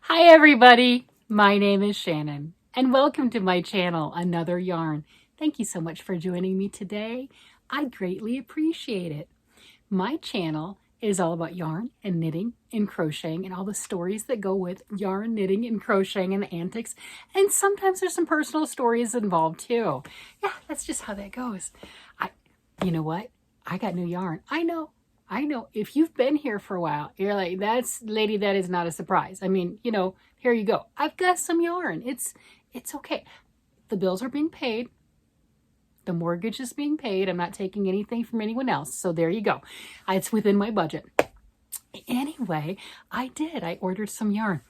Hi everybody, my name is Shannon and welcome to my channel, Another Yarn. Thank you so much for joining me today. I greatly appreciate it. My channel is all about yarn and knitting and crocheting and all the stories that go with yarn, knitting, and crocheting and the antics. And sometimes there's some personal stories involved too. Yeah, that's just how that goes. You know what? I got new yarn. I know. If you've been here for a while, you're like, that's lady, that is not a surprise. I mean, here you go. I've got some yarn. It's okay. The bills are being paid. The mortgage is being paid. I'm not taking anything from anyone else. So there you go. It's within my budget. Anyway, I ordered some yarn.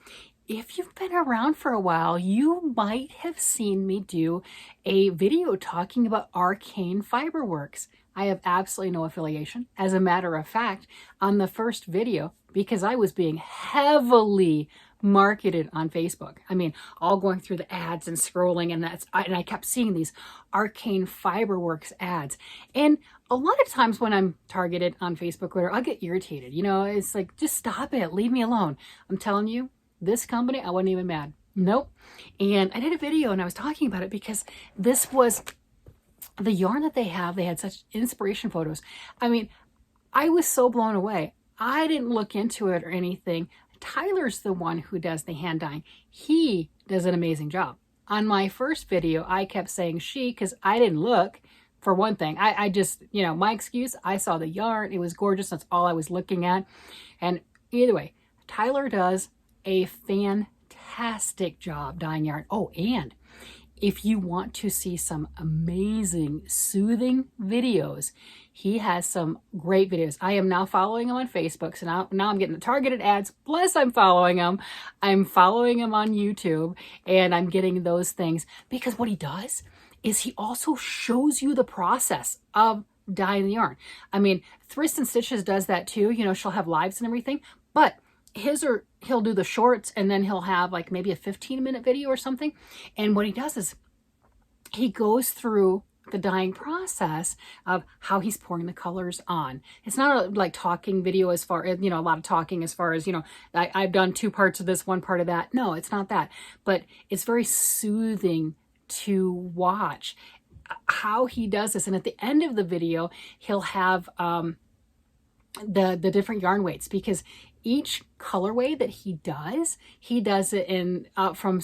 If you've been around for a while, you might have seen me do a video talking about Arcane Fibre Works. I have absolutely no affiliation. As a matter of fact, on the first video, because I was being heavily marketed on Facebook. I mean, all going through the ads and scrolling, and I kept seeing these Arcane Fibre Works ads. And a lot of times when I'm targeted on Facebook, I'll get irritated. It's like, just stop it, leave me alone. I'm telling you, this company, I wasn't even mad. Nope. And I did a video and I was talking about it because this was the yarn that they have. They had such inspiration photos. I mean, I was so blown away. I didn't look into it or anything. Tyler's the one who does the hand dyeing. He does an amazing job. On my first video, I kept saying she because I didn't look. For one thing, I just, my excuse, I saw the yarn. It was gorgeous. That's all I was looking at. And either way, Tyler does a fantastic job dyeing yarn. Oh, and if you want to see some amazing, soothing videos, he has some great videos. I am now following him on Facebook, so now I'm getting the targeted ads, plus I'm following him. I'm following him on YouTube, and I'm getting those things because what he does is he also shows you the process of dyeing the yarn. I mean, Thrift and Stitches does that too. She'll have lives and everything, but he'll do the shorts and then he'll have like maybe a 15-minute video or something. And what he does is he goes through the dyeing process of how he's pouring the colors on. It's not a like talking video as far as, a lot of talking as far as, I've done 2 parts of this, 1 part of that. No, it's not that. But it's very soothing to watch how he does this. And at the end of the video, he'll have the different yarn weights, because each colorway that he does it in from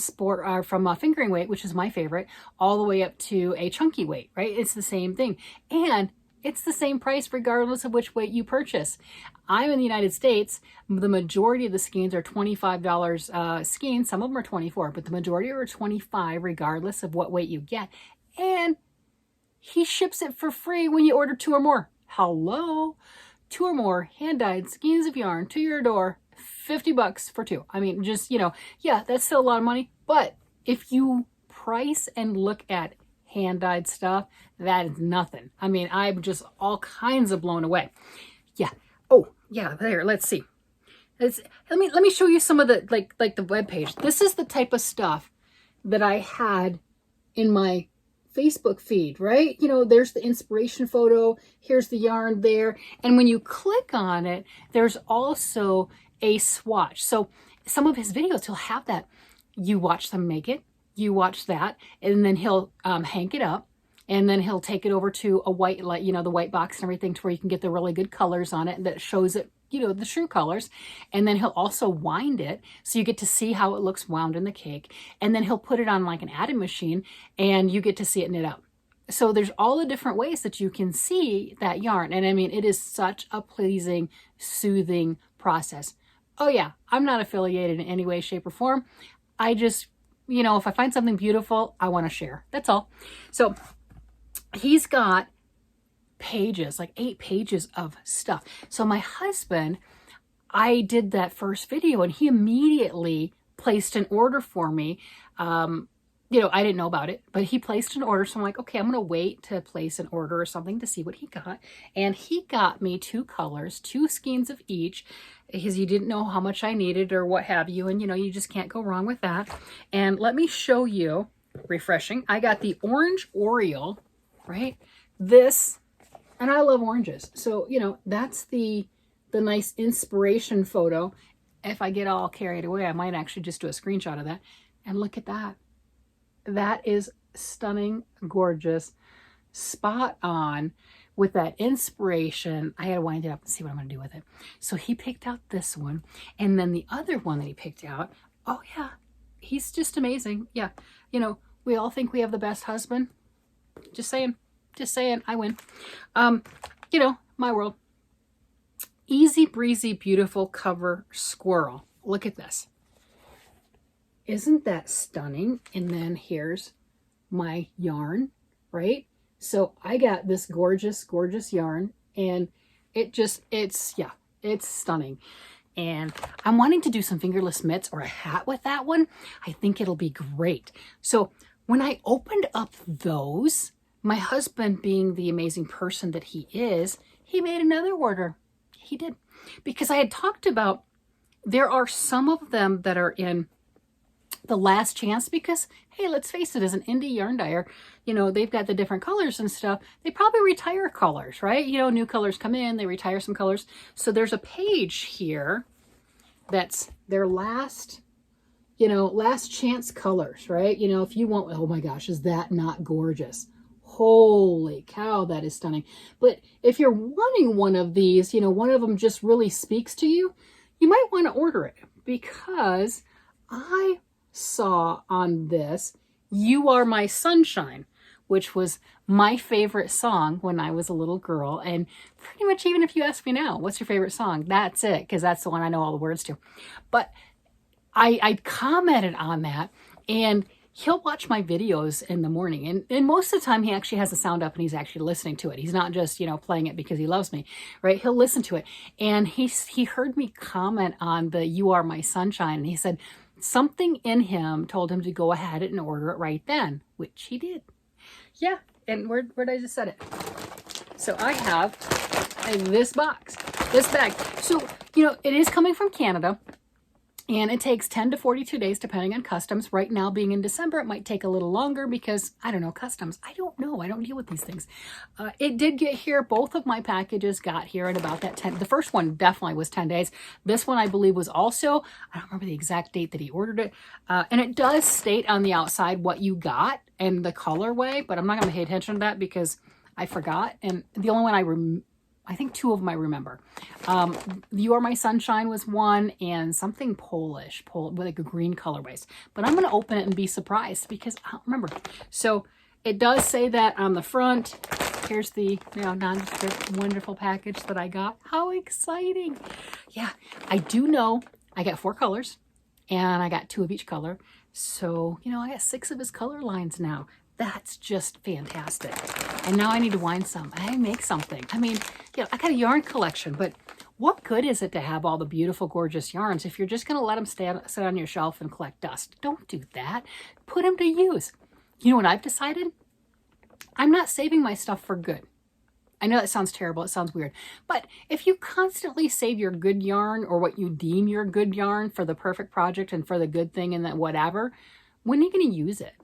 a fingering weight, which is my favorite, all the way up to a chunky weight, right? It's the same thing. And it's the same price regardless of which weight you purchase. I'm in the United States. The majority of the skeins are $25 skeins. Some of them are $24, but the majority are $25 regardless of what weight you get. And he ships it for free when you order 2 or more. Hello? 2 or more hand-dyed skeins of yarn to your door, $50 for 2. I mean, just, yeah, that's still a lot of money. But if you price and look at hand-dyed stuff, that is nothing. I mean, I'm just all kinds of blown away. Yeah. Oh, yeah, there, let's see. Let me show you some of the, like the web page. This is the type of stuff that I had in my Facebook feed, right? There's the inspiration photo, here's the yarn there. And when you click on it, there's also a swatch. So some of his videos, he'll have that. You watch them make it, you watch that, and then he'll hang it up, and then he'll take it over to a white, the white box and everything, to where you can get the really good colors on it that shows it, the true colors. And then he'll also wind it, so you get to see how it looks wound in the cake. And then he'll put it on like an adding machine, and you get to see it knit out. So there's all the different ways that you can see that yarn. And I mean, it is such a pleasing, soothing process. Oh yeah, I'm not affiliated in any way, shape, or form. I just, if I find something beautiful, I want to share. That's all. So he's got pages, like 8 pages of stuff. So my husband, I did that first video and he immediately placed an order for me. I didn't know about it, but he placed an order. So I'm like, okay, I'm going to wait to place an order or something to see what he got. And he got me 2 colors, 2 skeins of each, because he didn't know how much I needed or what have you. And, you just can't go wrong with that. And let me show you, refreshing. I got the orange Oriole, right? This, and I love oranges. So, that's the nice inspiration photo. if I get all carried away, I might actually just do a screenshot of that. And look at that. That is stunning, gorgeous, spot on with that inspiration. I had to wind it up and see what I'm going to do with it. So he picked out this one. And then the other one that he picked out, oh yeah, he's just amazing. Yeah, you know, we all think we have the best husband. Just saying, I win. You know, my world. Easy breezy, beautiful cover squirrel. Look at this. Isn't that stunning? And then here's my yarn, right? So I got this gorgeous, gorgeous yarn, and it's stunning. And I'm wanting to do some fingerless mitts or a hat with that one. I think it'll be great. So when I opened up those, my husband, being the amazing person that he is, he made another order. He did. Because I had talked about, there are some of them that are in the last chance, because hey, let's face it, as an indie yarn dyer, you know, they've got the different colors and stuff. They probably retire colors, right? You know, new colors come in, they retire some colors. So there's a page here that's their last, you know, last chance colors, right? You know, if you want, oh my gosh, is that not gorgeous? Holy cow, that is stunning. But if you're wanting one of these, you know, one of them just really speaks to you, you might want to order it, because I saw on this, You Are My Sunshine, which was my favorite song when I was a little girl. And pretty much, even if you ask me now, what's your favorite song? That's it, because that's the one I know all the words to. But I commented on that, and he'll watch my videos in the morning. And most of the time, he actually has the sound up and he's actually listening to it. He's not just, you know, playing it because he loves me, right? He'll listen to it. And he heard me comment on the You Are My Sunshine. And he said, something in him told him to go ahead and order it right then, which he did. Yeah, and where did I just set it? So I have this box, this bag. So, you know, it is coming from Canada, and it takes 10 to 42 days depending on customs. Right now, being in December, it might take a little longer because, I don't know, customs. I don't know. I don't deal with these things. It did get here. Both of my packages got here in about that 10. The first one definitely was 10 days. This one, I believe, was also, I don't remember the exact date that he ordered it. And it does state on the outside what you got and the colorway, but I'm not going to pay attention to that because I forgot. And the only one I think two of them I remember. You Are My Sunshine was one, and something Polish, with like a green colorways. But I'm going to open it and be surprised because I don't remember. So it does say that on the front. Here's the, you know, nondescript wonderful package that I got. How exciting. Yeah, I do know I got 4 colors, and I got 2 of each color. So, you know, I got 6 of his color lines now. That's just fantastic. And now I need to wind some. I make something. I mean, you know, I got a yarn collection, but what good is it to have all the beautiful, gorgeous yarns if you're just going to let them sit on your shelf and collect dust? Don't do that. Put them to use. You know what I've decided? I'm not saving my stuff for good. I know that sounds terrible. It sounds weird. But if you constantly save your good yarn, or what you deem your good yarn, for the perfect project and for the good thing and that whatever, when are you going to use it?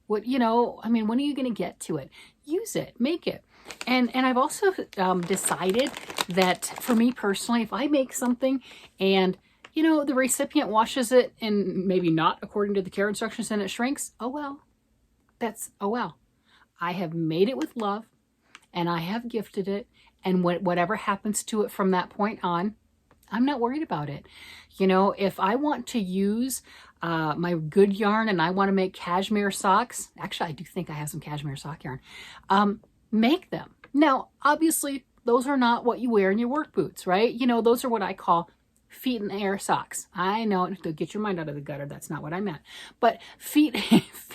What, you know, I mean, when are you going to get to it? Use it, make it. And I've also decided that for me personally, if I make something and, you know, the recipient washes it and maybe not according to the care instructions and it shrinks, oh well, oh well. I have made it with love and I have gifted it, and whatever happens to it from that point on, I'm not worried about it. You know, if I want to use my good yarn and I want to make cashmere socks, actually I do think I have some cashmere sock yarn, make them. Now, obviously, those are not what you wear in your work boots, right? You know, those are what I call feet in the air socks. I know, get your mind out of the gutter, that's not what I meant. But feet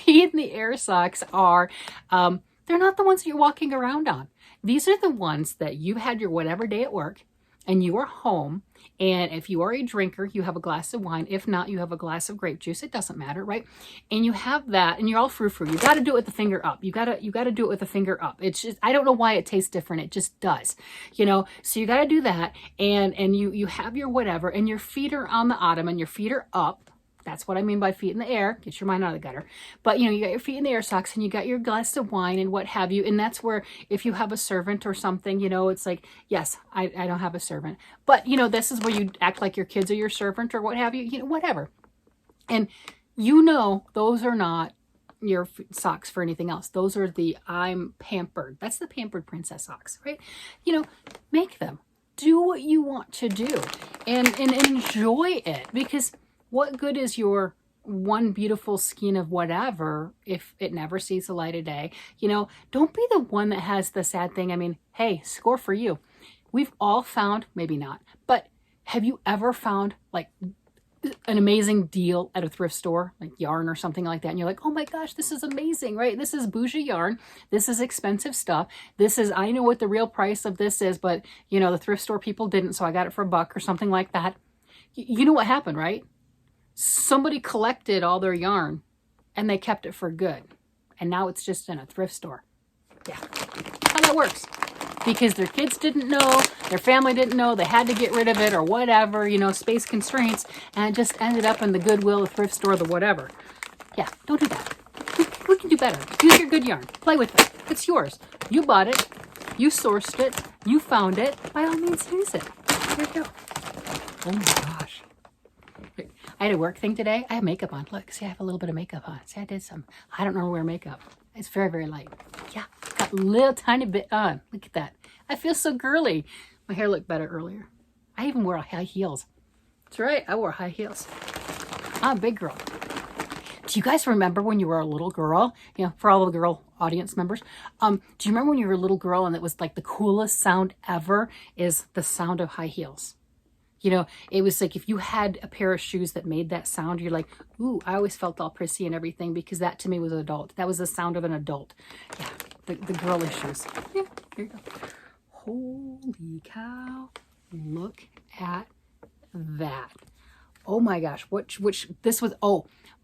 in the air socks are, they're not the ones that you're walking around on. These are the ones that you had your whatever day at work, and you are home, and if you are a drinker, you have a glass of wine. If not, you have a glass of grape juice. It doesn't matter, right? And you have that, and you're all frou-frou. You got to do it with the finger up. You got to do it with the finger up. It's just, I don't know why it tastes different. It just does, you know? So you got to do that, and you have your whatever, and your feet are on the ottoman, your feet are up. That's what I mean by feet in the air. Get your mind out of the gutter. But, you got your feet in the air socks, and you got your glass of wine and what have you. And that's where, if you have a servant or something, it's like, yes, I don't have a servant. But, this is where you act like your kids are your servant or what have you, whatever. And those are not your socks for anything else. Those are the I'm pampered. That's the pampered princess socks, right? Make them. Do what you want to do and enjoy it, because what good is your one beautiful skein of whatever if it never sees the light of day? Don't be the one that has the sad thing. I mean, hey, score for you. We've all found, maybe not, but have you ever found like an amazing deal at a thrift store, like yarn or something like that, and you're like, oh my gosh, this is amazing, right? This is bougie yarn. This is expensive stuff. I know what the real price of this is, but the thrift store people didn't, so I got it for $1 or something like that. You know what happened, right? Somebody collected all their yarn and they kept it for good, and now it's just in a thrift store. Yeah, how that works. Because their kids didn't know, their family didn't know, they had to get rid of it or whatever, space constraints, and it just ended up in the Goodwill, the thrift store, the whatever. Yeah, don't do that. We can do better. Use your good yarn. Play with it. It's yours. You bought it. You sourced it. You found it. By all means, use it. There you go. Oh my gosh. I had a work thing today. I have makeup on. Look, see, I have a little bit of makeup on. See, I did some. I don't normally wear makeup. It's very, very light. Yeah, got a little tiny bit on. Look at that. I feel so girly. My hair looked better earlier. I even wore high heels. That's right, I wore high heels. I'm a big girl. Do you guys remember when you were a little girl? For all the girl audience members. Do you remember when you were a little girl and it was like the coolest sound ever is the sound of high heels? It was like if you had a pair of shoes that made that sound, you're like, ooh, I always felt all prissy and everything, because that to me was adult. That was the sound of an adult. Yeah, the girly shoes. Yeah, here you go. Holy cow. Look at that. Oh my gosh, which this was,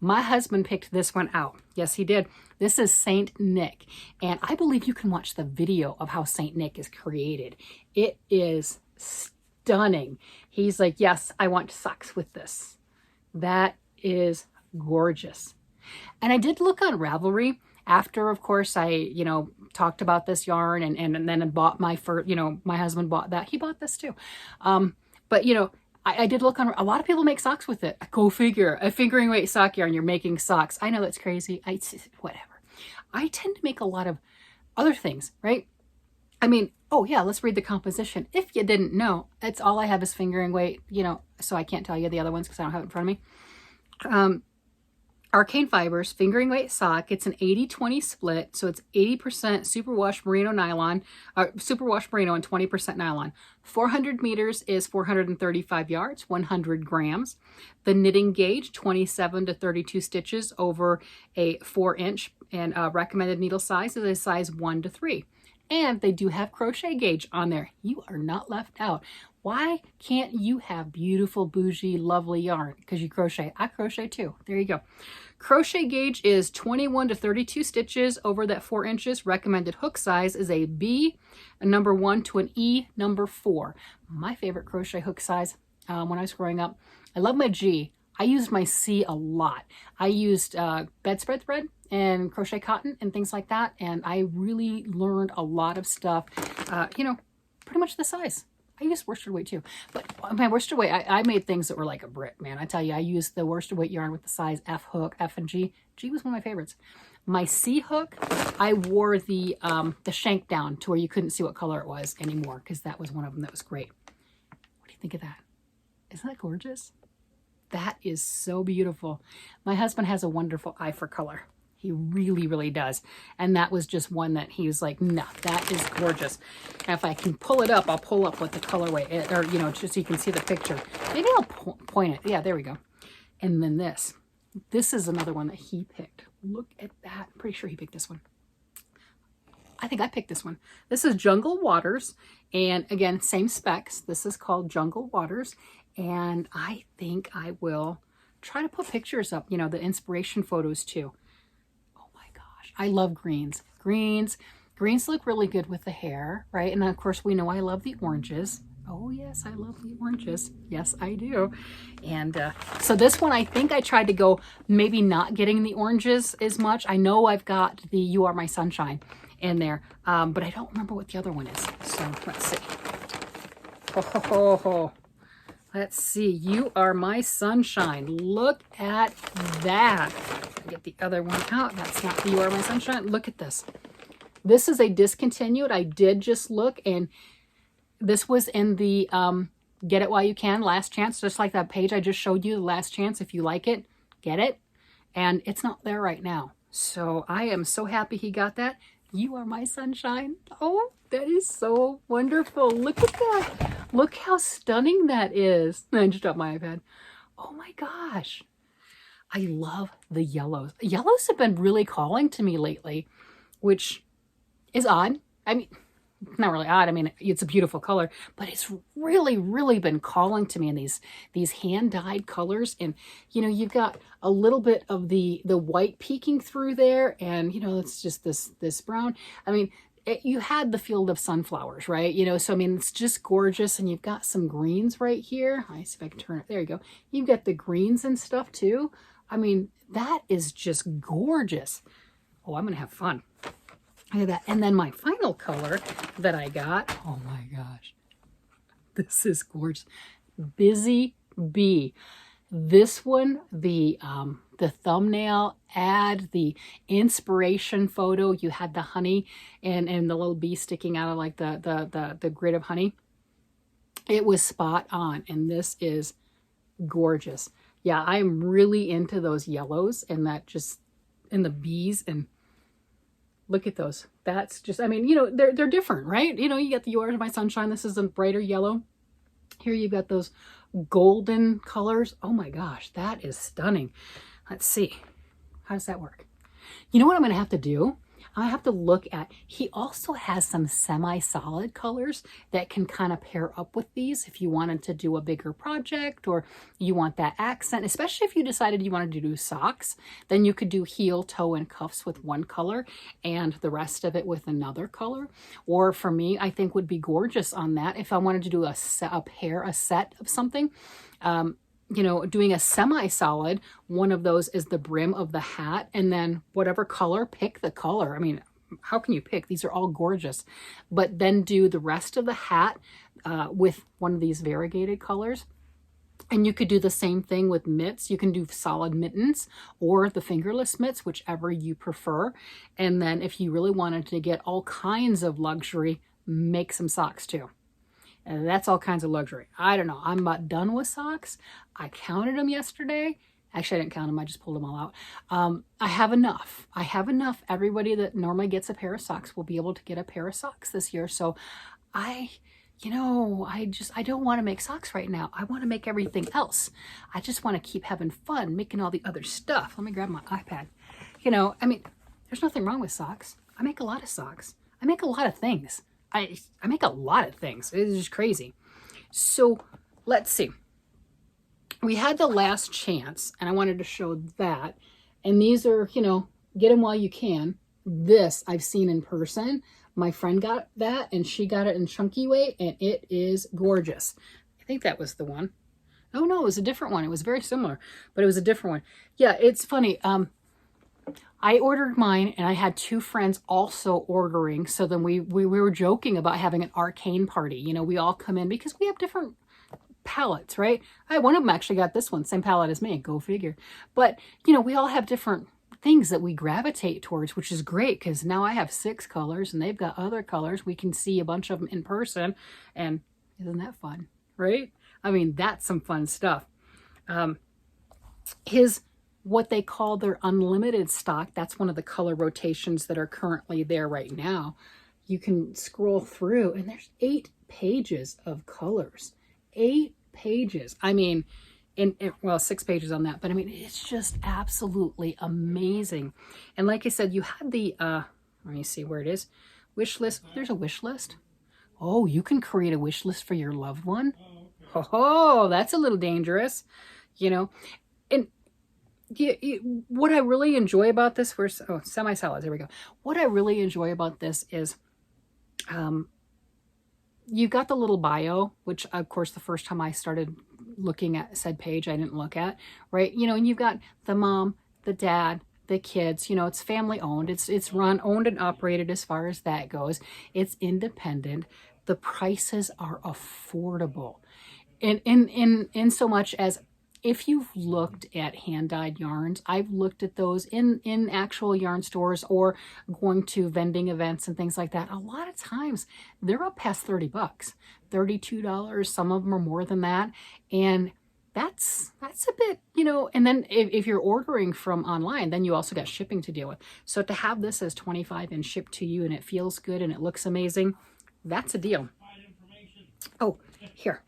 my husband picked this one out. Yes, he did. This is Saint Nick. And I believe you can watch the video of how Saint Nick is created. It is stunning. He's like, yes, I want socks with this. That is gorgeous. And I did look on Ravelry after, of course, I, talked about this yarn and then bought my my husband bought that. He bought this too. But, I did look on, a lot of people make socks with it. Go figure, a fingering weight sock yarn, you're making socks. I know that's crazy. Whatever. I tend to make a lot of other things, right? I mean, oh yeah, let's read the composition. If you didn't know, it's all I have is fingering weight, so I can't tell you the other ones because I don't have it in front of me. Arcane Fibers, fingering weight sock. It's an 80-20 split, so it's 80% superwash merino nylon, superwash merino and 20% nylon. 400 meters is 435 yards, 100 grams. The knitting gauge, 27 to 32 stitches over a 4-inch, and recommended needle size is a size 1 to 3. And they do have crochet gauge on there. You are not left out. Why can't you have beautiful, bougie, lovely yarn? Because you crochet. I crochet too. There you go. Crochet gauge is 21 to 32 stitches over that 4 inches. Recommended hook size is a B, a number 1 to an E, number 4. My favorite crochet hook size when I was growing up, I love my G. I used my C a lot. I used bedspread thread and crochet cotton and things like that. And I really learned a lot of stuff, pretty much the size. I used worsted weight too, but my worsted weight, I made things that were like a brick, man. I tell you, I used the worsted weight yarn with the size F hook, F and G. G was one of my favorites. My C hook, I wore the shank down to where you couldn't see what color it was anymore, because that was one of them that was great. What do you think of that? Isn't that gorgeous? That is so beautiful. My husband has a wonderful eye for color. He really, really does. And that was just one that he was like, no, that is gorgeous. And if I can pull it up, I'll pull up what the colorway is, or, just so you can see the picture. Maybe I'll point it. Yeah, there we go. And then this. This is another one that he picked. Look at that. I'm pretty sure he picked this one. I think I picked this one. This is Jungle Waters. And again, same specs. This is called Jungle Waters. And I think I will try to put pictures up, the inspiration photos too. I love greens. Greens look really good with the hair, right? And of course, we know I love the oranges. Oh yes, I love the oranges. Yes, I do. And so this one, I think I tried to go maybe not getting the oranges as much. I know I've got the You Are My Sunshine in there, but I don't remember what the other one is. So let's see. Oh, let's see. You Are My Sunshine. Look at that. Get the other one out. That's not the You Are My Sunshine. Look at this. This is a discontinued. I did just look, and this was in the Get It While You Can, Last Chance, just like that page I just showed you, the Last Chance. If you like it, get it. And it's not there right now. So I am so happy he got that. You Are My Sunshine. Oh, that is so wonderful. Look at that. Look how stunning that is. I just dropped my iPad. Oh my gosh. I love the yellows. Yellows have been really calling to me lately, which is odd. I mean, not really odd. I mean, it's a beautiful color, but it's really, really been calling to me in these hand-dyed colors. And, you know, you've got a little bit of the white peeking through there, and, you know, it's just this brown. I mean, you had the field of sunflowers, right? You know, so, I mean, it's just gorgeous. And you've got some greens right here. Let me see if I can turn it. There you go. You've got the greens and stuff too. I mean, that is just gorgeous. Oh, I'm going to have fun. Look at that. And then my final color that I got, oh my gosh, this is gorgeous. Busy Bee. This one, the thumbnail ad, the inspiration photo, you had the honey and the little bee sticking out of like the grid of honey. It was spot on, and this is gorgeous. Yeah, I'm really into those yellows and that just, and the bees, and look at those. That's just, I mean, you know, they're different, right? You know, you got the You Are My Sunshine. This is a brighter yellow. Here you've got those golden colors. Oh my gosh, that is stunning. Let's see. How does that work? You know what I'm going to have to do? I have to look at, he also has some semi-solid colors that can kind of pair up with these if you wanted to do a bigger project or you want that accent, especially if you decided you wanted to do socks, then you could do heel, toe, and cuffs with one color and the rest of it with another color. Or for me, I think would be gorgeous on that if I wanted to do a set of something. You know, doing a semi-solid, one of those is the brim of the hat, and then whatever color, pick the color. I mean, how can you pick? These are all gorgeous. But then do the rest of the hat with one of these variegated colors. And you could do the same thing with mitts. You can do solid mittens or the fingerless mitts, whichever you prefer. And then if you really wanted to get all kinds of luxury, make some socks too. And that's all kinds of luxury. I don't know. I'm about done with socks. I counted them yesterday. Actually, I didn't count them. I just pulled them all out. I have enough. I have enough. Everybody that normally gets a pair of socks will be able to get a pair of socks this year. So I don't want to make socks right now. I want to make everything else. I just want to keep having fun, making all the other stuff. Let me grab my iPad. You know, I mean, there's nothing wrong with socks. I make a lot of socks. I make a lot of things. I make a lot of things. It's just crazy. So let's see. We had the Last Chance, and I wanted to show that. And these are, you know, get them while you can. This I've seen in person. My friend got that, and she got it in chunky weight, and it is gorgeous. I think that was the one. Oh, no, it was a different one. It was very similar, but it was a different one. Yeah, it's funny. I ordered mine, and I had two friends also ordering. So then we were joking about having an arcane party. You know, we all come in because we have different palettes, right? One of them actually got this one, same palette as me. Go figure. But, you know, we all have different things that we gravitate towards, which is great because now I have 6 colors and they've got other colors. We can see a bunch of them in person, and isn't that fun, right? I mean, that's some fun stuff. What they call their unlimited stock, that's one of the color rotations that are currently there right now. You can scroll through and there's 8 pages of colors. 8 pages. I mean, well, 6 pages on that, but I mean, it's just absolutely amazing. And like I said, you had the, let me see where it is. Wish list. There's a wish list. Oh, you can create a wish list for your loved one. Oh, that's a little dangerous, you know. And what I really enjoy about this, semi-solids, there we go. What I really enjoy about this is you've got the little bio, which of course the first time I started looking at said page, I didn't look at, right? You know, and you've got the mom, the dad, the kids, you know, it's family owned. It's run, owned and operated as far as that goes. It's independent. The prices are affordable. In so much as if you've looked at hand-dyed yarns, I've looked at those in actual yarn stores or going to vending events and things like that. A lot of times they're up past 30 bucks, $32. Some of them are more than that. And that's a bit, you know, and then if you're ordering from online, then you also got shipping to deal with. So to have this as 25 and shipped to you and it feels good and it looks amazing, that's a deal. Oh, here.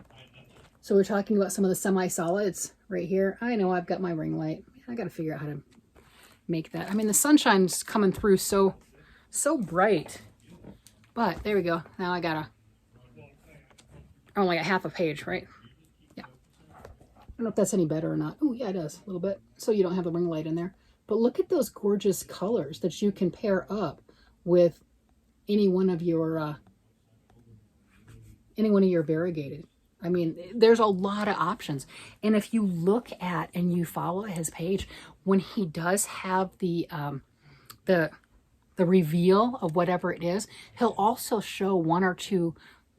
So we're talking about some of the semi-solids right here. I know I've got my ring light. I got to figure out how to make that. I mean, the sunshine's coming through so bright. But there we go. Now I got only a half a page, right? Yeah. I don't know if that's any better or not. Oh, yeah, it does a little bit. So you don't have the ring light in there. But look at those gorgeous colors that you can pair up with any one of your variegated. I mean, there's a lot of options. And if you look at and you follow his page, when he does have the reveal of whatever it is, he'll also show one or two,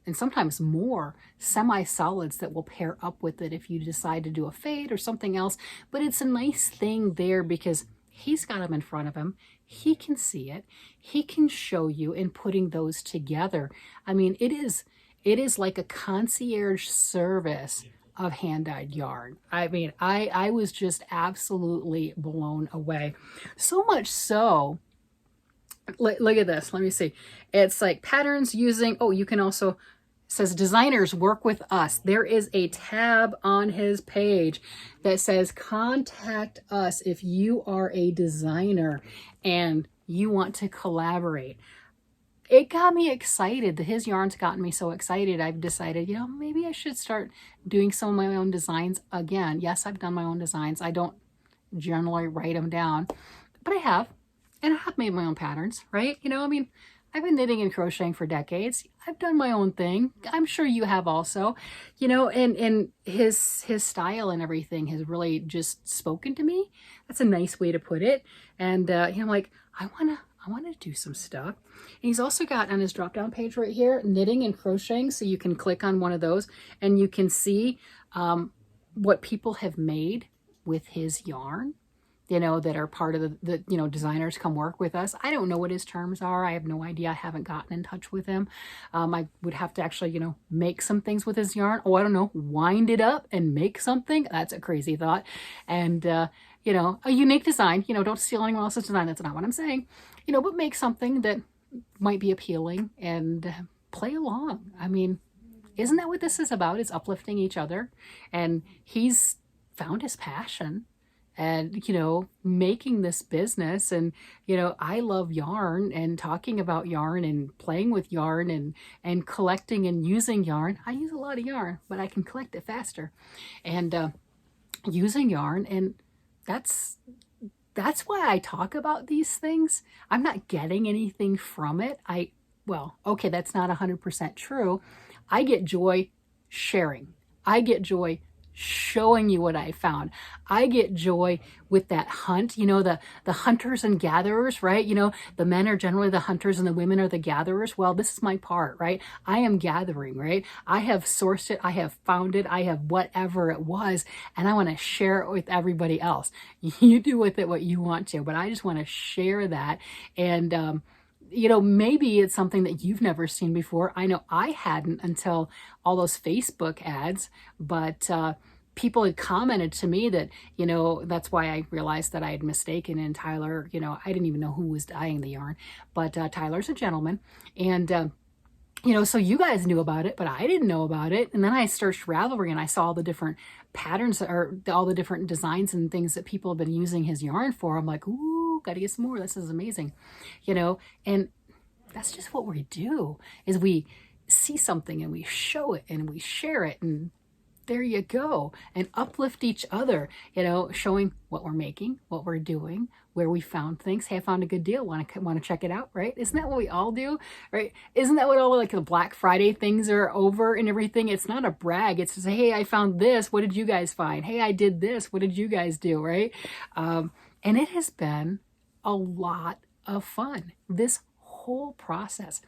and sometimes more, semi-solids that will pair up with it if you decide to do a fade or something else. But it's a nice thing there because he's got them in front of him. He can see it. He can show you in putting those together. I mean, it is like a concierge service of hand-dyed yarn. I mean, I was just absolutely blown away. So much so, look at this. Let me see. It's like patterns using, oh, you can also, it says designers work with us. There is a tab on his page that says contact us if you are a designer and you want to collaborate. It got me excited. His yarns got me so excited. I've decided, you know, maybe I should start doing some of my own designs again. Yes, I've done my own designs. I don't generally write them down, but I have. And I have made my own patterns, right? You know, I mean, I've been knitting and crocheting for decades. I've done my own thing. I'm sure you have also, you know, and his style and everything has really just spoken to me. That's a nice way to put it. And, you know, I'm like, I want to do some stuff. And he's also got on his drop down page right here, knitting and crocheting. So you can click on one of those and you can see what people have made with his yarn, you know, that are part of the you know, designers come work with us. I don't know what his terms are. I have no idea. I haven't gotten in touch with him. I would have to actually, you know, make some things with his yarn. Oh, I don't know, wind it up and make something. That's a crazy thought. And, you know, a unique design, you know, don't steal anyone else's design. That's not what I'm saying, you know, but make something that might be appealing and play along. I mean, isn't that what this is about? It's uplifting each other. And he's found his passion and, you know, making this business. And, you know, I love yarn and talking about yarn and playing with yarn and collecting and using yarn. I use a lot of yarn, but I can collect it faster. And using yarn, and that's why I talk about these things. I'm not getting anything from it. Well, okay, that's not 100% true. I get joy sharing. I get joy showing you what I found. I get joy with that hunt, you know, the hunters and gatherers, right? You know, the men are generally the hunters and the women are the gatherers. Well, this is my part, right? I am gathering, right? I have sourced it. I have found it. I have whatever it was, and I want to share it with everybody else. You do with it what you want to, but I just want to share that. And, you know, maybe it's something that you've never seen before. I know I hadn't until all those Facebook ads, but people had commented to me that, you know, that's why I realized that I had mistaken in Tyler. You know, I didn't even know who was dyeing the yarn, but Tyler's a gentleman. And, you know, so you guys knew about it, but I didn't know about it. And then I searched Ravelry and I saw all the different patterns or all the different designs and things that people have been using his yarn for. I'm like, ooh, got to get some more. This is amazing, you know, and that's just what we do is we see something and we show it and we share it. And there you go. And uplift each other, you know, showing what we're making, what we're doing, where we found things. Hey, I found a good deal. Want to check it out, right? Isn't that what we all do, right? Isn't that what all like the Black Friday things are over and everything? It's not a brag. It's just, hey, I found this. What did you guys find? Hey, I did this. What did you guys do, right? And it has been a lot of fun. This whole process,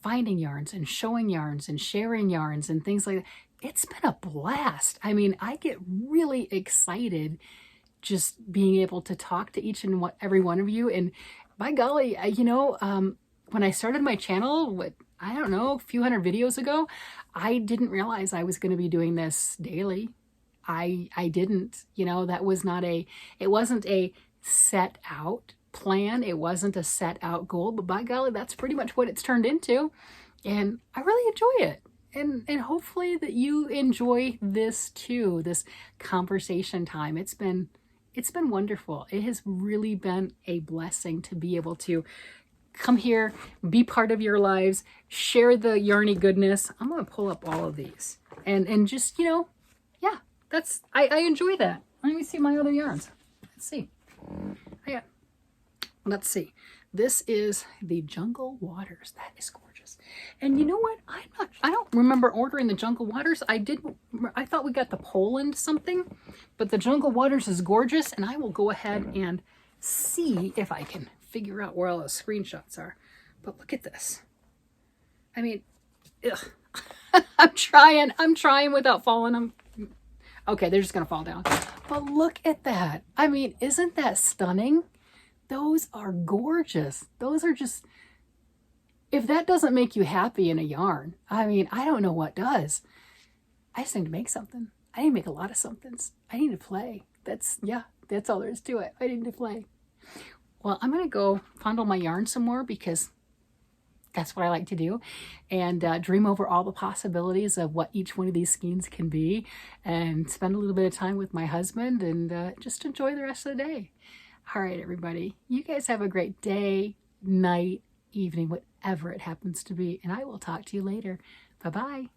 finding yarns and showing yarns and sharing yarns and things like that. It's been a blast. I mean, I get really excited just being able to talk to each and every one of you. And by golly, you know, when I started my channel, I don't know, a few hundred videos ago, I didn't realize I was going to be doing this daily. I didn't, you know, that was not it wasn't a set out plan. It wasn't a set out goal, but by golly, that's pretty much what it's turned into. And I really enjoy it. And hopefully that you enjoy this too, this conversation time. It's been wonderful. It has really been a blessing to be able to come here, be part of your lives, share the yarny goodness. I'm going to pull up all of these and just, you know, yeah, I enjoy that. Let me see my other yarns. Let's see. Yeah. Let's see. This is the Jungle Waters. That is gorgeous. And you know what? I don't remember ordering the Jungle Waters. I thought we got the Poland something, but the Jungle Waters is gorgeous, and I will go ahead and see if I can figure out where all the screenshots are. But look at this. I mean, ugh. I'm trying without falling. Okay, they're just gonna fall down. But look at that. I mean, isn't that stunning? Those are gorgeous. Those are just, if that doesn't make you happy in a yarn, I mean, I don't know what does. I just need to make something. I need to make a lot of somethings. I need to play. That's all there is to it. I need to play. Well, I'm going to go fondle my yarn some more because that's what I like to do, and dream over all the possibilities of what each one of these skeins can be, and spend a little bit of time with my husband and just enjoy the rest of the day. All right, everybody, you guys have a great day, night, evening, whatever it happens to be, and I will talk to you later. Bye-bye.